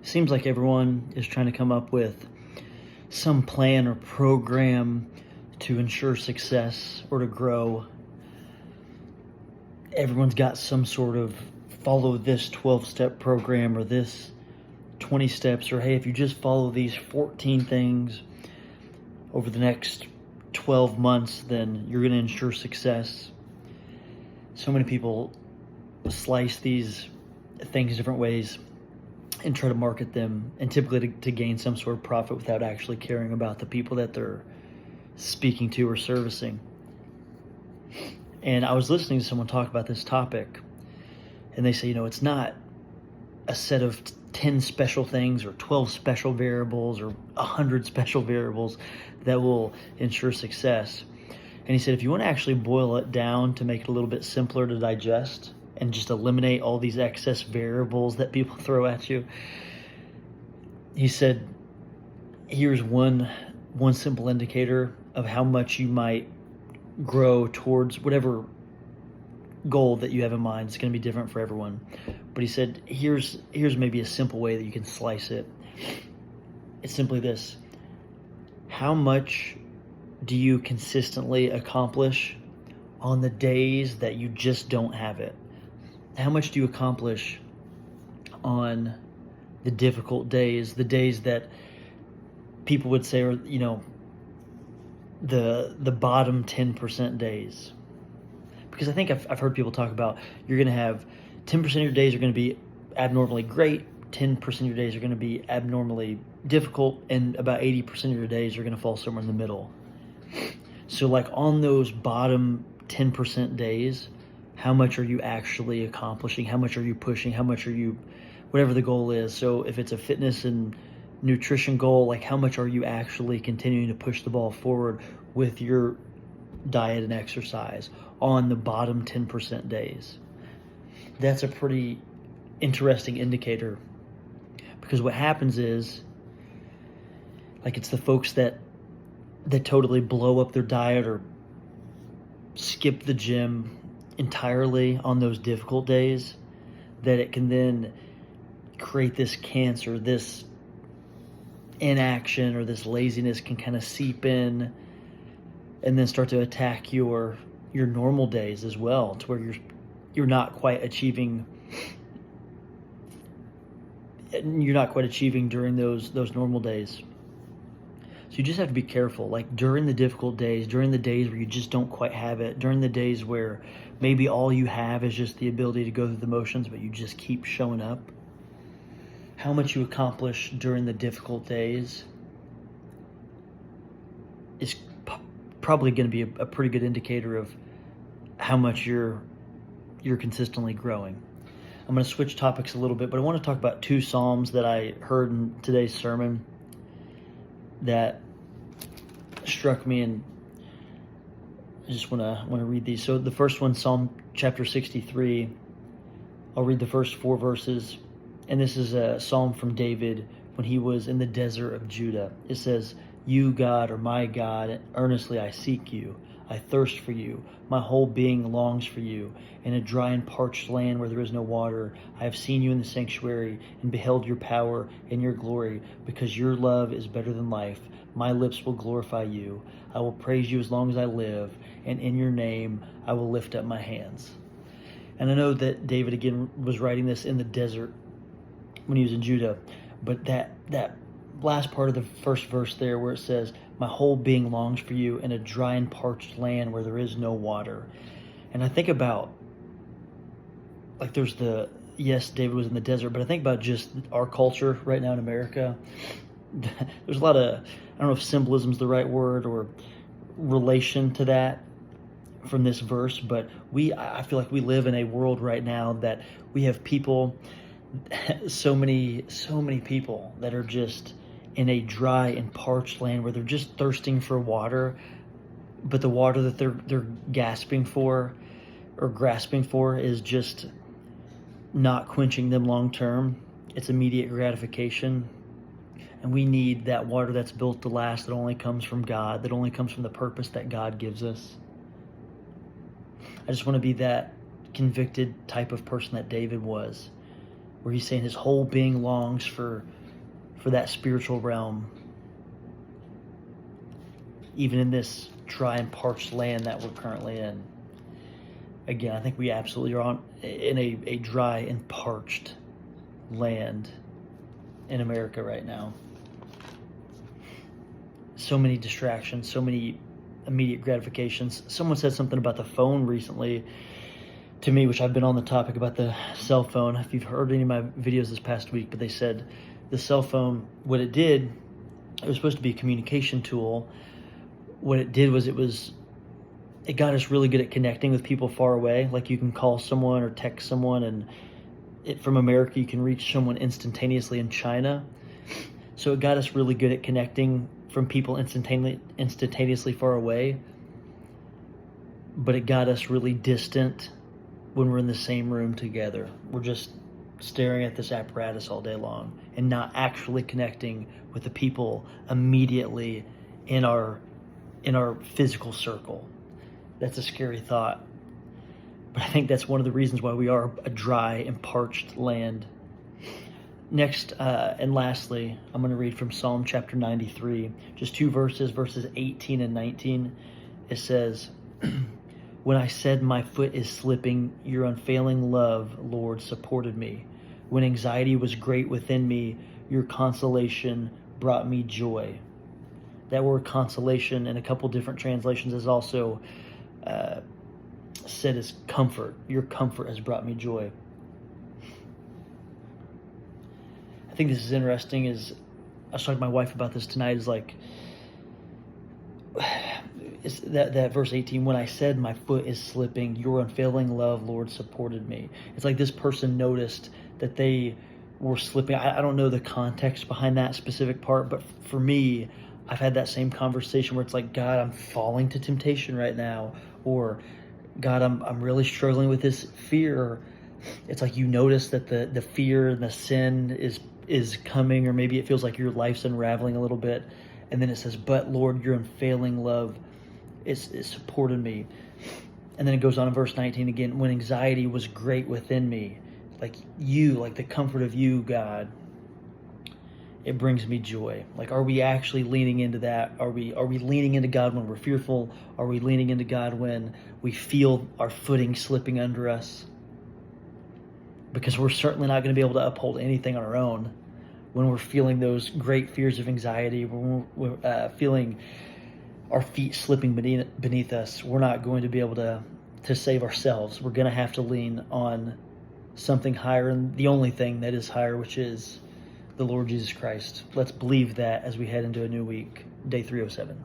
Seems like everyone is trying to come up with some plan or program to ensure success or to grow. Everyone's got some sort of follow this 12-step program or this 20 steps, or hey, if you just follow these 14 things over the next 12 months, then you're going to ensure success. So many people slice these things different ways and try to market them, and typically to gain some sort of profit without actually caring about the people that they're speaking to or servicing. And I was listening to someone talk about this topic, and they say, it's not a set of 10 special things or 12 special variables or 100 special variables that will ensure success. And he said, if you want to actually boil it down to make it a little bit simpler to digest and just eliminate all these excess variables that people throw at you, he said, here's one simple indicator of how much you might grow towards whatever goal that you have in mind. It's going to be different for everyone. But he said, here's maybe a simple way that you can slice it. It's simply this: how much do you consistently accomplish on the days that you just don't have it? How much do you accomplish on the difficult days, the days that people would say are, the bottom 10% days? Because I think I've heard people talk about, you're going to have 10% of your days are going to be abnormally great, 10% of your days are going to be abnormally difficult, and about 80% of your days are going to fall somewhere in the middle. So like on those bottom 10% days, how much are you actually accomplishing? How much are you pushing? How much are you, whatever the goal is. So if it's a fitness and nutrition goal, like how much are you actually continuing to push the ball forward with your diet and exercise on the bottom 10% days? That's a pretty interesting indicator, because what happens is, like, it's the folks that totally blow up their diet or skip the gym entirely on those difficult days, that it can then create this cancer, this inaction, or this laziness can kind of seep in and then start to attack your normal days as well, to where you're not quite achieving during those normal days. So you just have to be careful, like during the difficult days, during the days where you just don't quite have it, during the days where maybe all you have is just the ability to go through the motions, but you just keep showing up. How much you accomplish during the difficult days is probably going to be a pretty good indicator of how much you're consistently growing. I'm going to switch topics a little bit, but I want to talk about two Psalms that I heard in today's sermon that struck me, and I just want to read these. So the first one, Psalm chapter 63. I'll read the first 4 verses, and this is a psalm from David when he was in the desert of Judah. It says, "You, God, are my God, earnestly I seek you. I thirst for you. My whole being longs for you. In a dry and parched land where there is no water, I have seen you in the sanctuary and beheld your power and your glory, because your love is better than life. My lips will glorify you. I will praise you as long as I live, and in your name I will lift up my hands." And I know that David, again, was writing this in the desert when he was in Judah, but that last part of the first verse there, where it says, "My whole being longs for you in a dry and parched land where there is no water." And I think about, like, yes, David was in the desert, but I think about just our culture right now in America. There's a lot of, I don't know if symbolism is the right word or relation to that from this verse, but I feel like we live in a world right now that we have people, so many people that are just in a dry and parched land where they're just thirsting for water, but the water that they're gasping for or grasping for is just not quenching them long term. It's immediate gratification. And we need that water that's built to last, that only comes from God, that only comes from the purpose that God gives us. I just want to be that convicted type of person that David was, where he's saying his whole being longs for that spiritual realm, even in this dry and parched land that we're currently in. Again, I think we absolutely are in a dry and parched land in America right now. So many distractions, so many immediate gratifications. Someone said something about the phone recently to me, which I've been on the topic about the cell phone. If you've heard any of my videos this past week, but they said the cell phone, what it did, it was supposed to be a communication tool. What it did was it got us really good at connecting with people far away. Like you can call someone or text someone, and from America, you can reach someone instantaneously in China. So it got us really good at connecting from people instantaneously far away. But it got us really distant when we're in the same room together. We're just staring at this apparatus all day long and not actually connecting with the people immediately in our physical circle. That's a scary thought. But I think that's one of the reasons why we are a dry and parched land. Next and lastly, I'm going to read from Psalm chapter 93, just two verses 18 and 19. It says, "When I said my foot is slipping, your unfailing love, Lord, supported me. When anxiety was great within me, your consolation brought me joy." That word consolation in a couple different translations is also said as comfort. Your comfort has brought me joy. I think this is interesting. I was talking to my wife about this tonight. Is like it's that verse 18. When I said my foot is slipping, your unfailing love, Lord, supported me. It's like this person noticed that they were slipping. I don't know the context behind that specific part, but for me, I've had that same conversation where it's like, God, I'm falling to temptation right now, or God, I'm really struggling with this fear. It's like you notice that the fear and the sin is coming, or maybe it feels like your life's unraveling a little bit, and then it says, but Lord, your unfailing love is supported me. And then it goes on in verse 19 again, when anxiety was great within me, like the comfort of you, God, it brings me joy. Like, are we actually leaning into that? Are we leaning into God when we're fearful? Are we leaning into God when we feel our footing slipping under us? Because we're certainly not going to be able to uphold anything on our own when we're feeling those great fears of anxiety, when we're feeling our feet slipping beneath us. We're not going to be able to save ourselves. We're going to have to lean on something higher, and the only thing that is higher, which is the Lord Jesus Christ. Let's believe that as we head into a new week, day 307.